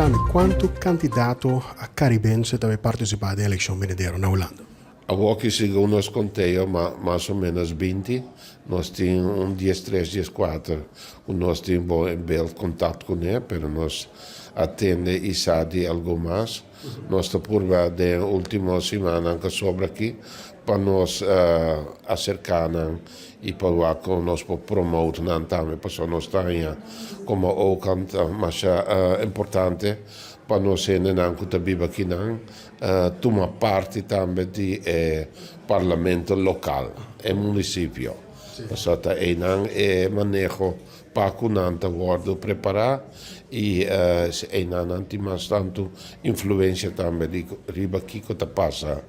Pami, quanto candidato a caribense deve partecipare alle elezioni venidere na Holanda? Agora segundo nós contei, mais ou menos 20, nós temos 10, 3, 10, 4, nós temos um belo contato com ele, mas nós atendemos e sabe algo mais. Nós estamos por de última semana que sobre aqui, para nós acercar e para que nós promover também, para nós estarmos como o canto mais importante, para nós sermos aqui tomar parte também do parlamento local, e município. Portanto, é manejo para que não worden preparado e não tem mais tanto influência também de riba que passa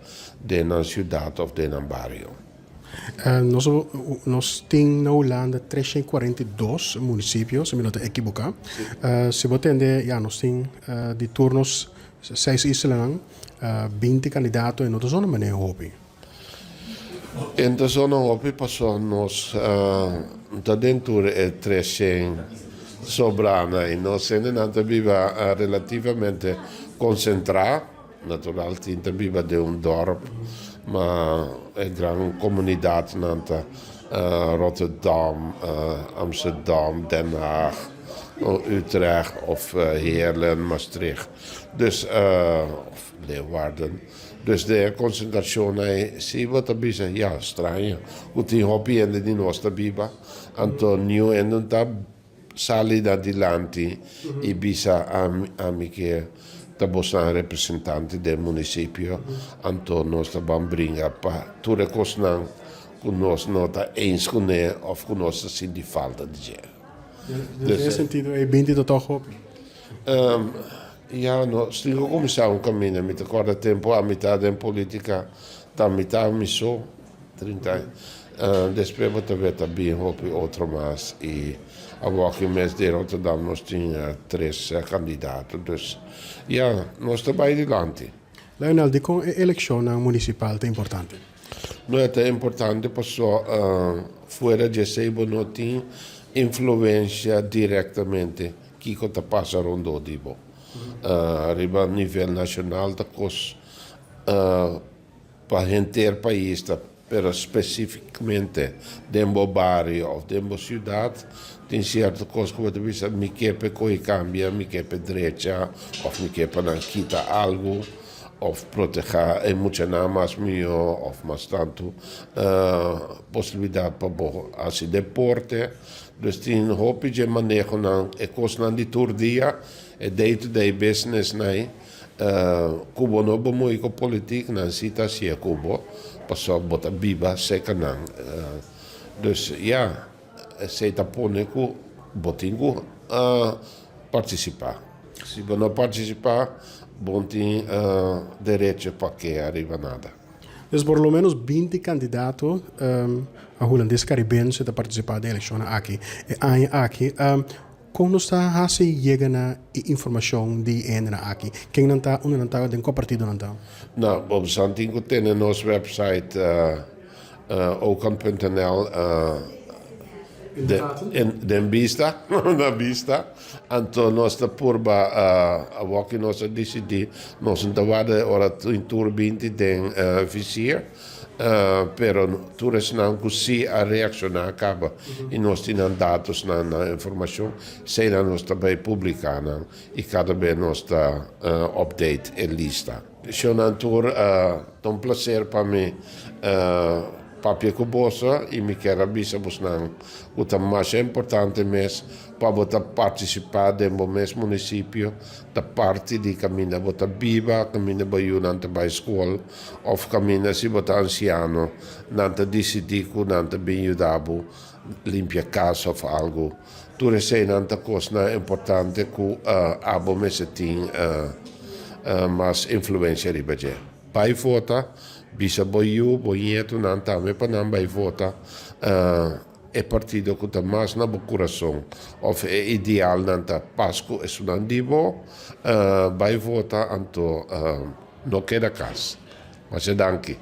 na cidade ou no bairro. Nós temos na Holanda 342 municípios, se me não equivocar. Se você entender, nós temos de turnos 6 islas, 20 candidatos em outra zona, mas não é hobby. In de zona hobby passou nós dentro é 300 sobrana e nós ainda viva relativamente concentrado, naturalmente viva de dorp, mas é grande comunidade nanta Rotterdam, Amsterdam, Den Haag, Utrecht of Heerlen, Maastricht. Dus of Leeuwarden. Dus de concentratie zie wat er is, ja, stranje. Goed die hobby en de nostra biba. Antonio en dan sali da dilanti e bisa amiche da bossan rappresentanti del municipio. Antonio sta bambringa pa tutte cosnan con nos nota eens con of con nos si di falta di je. Nesse sentido, é 20 total hobby? Ja, no, stiamo cominciando un cammino, mi ricordo tempo a metà della politica, da metà mi so, 30 anni. Después também bem hobby outro mais e agora mês de Rotterdam nós tínhamos 3 candidatos, dus ja, nós estamos aí adiante. Leonel, di con elezione municipal è importante? Não é importante porque fora de sebo não tem influência diretamente que está passando rondo dibo. Arriba a nível nacional da coisa para o país, pero especificamente dentro do bairro ou dentro da cidade, tem certas coisas que você diz, me quer que cambia, me quer para direita, ou me quer para quitar algo, ou proteger emocional mais melhor, ou mais tanto possibilidade para assim deporte. Dus tem hobby de manejo na coisa de todo dia, é day-to-day business, né? Cuba não é muito com política, não se está se Cuba, passou bota biba seca não. Dus ja, se está pondo que botinho participar. Se não participar, bom tem direito para que arriba nada. Dus por lo menos 20 candidatos a holandeses caribenses a participar da eleição aqui. E aqui, como está a se chega na informação de ainda aqui? Quem não está, onde não está, de qual partido não está? Não, Bob Santinho tem no nosso website ocan.nl den vista, na vista. Então nós está por a que nós decidir, nós não tava ora em tour 20 den vizier. Pero toerist não così a reaccionar acaba e nós temos dados na informação, se nós também publicamos e cada vez nós está update e lista. Então é um prazer para mim papia kubosa e me quero avisar busnang o que mais importante mesmo para botar participar do mesmo município da parte de caminho botar viva caminho bayu nanta by escola ou caminho se botar anciano nanta decidir que nanta bem ajudado limpia casa ou algo tudo isso nanta coisa importante que abo mesmo tem mais influência de baje by vota bisa boiu, boieto, não tá, mas para não vai votar, é partido que está mais na coração, ou é ideal, não tá, Páscoa é um andivo, vai votar, então, não queda casa. Mas é danke.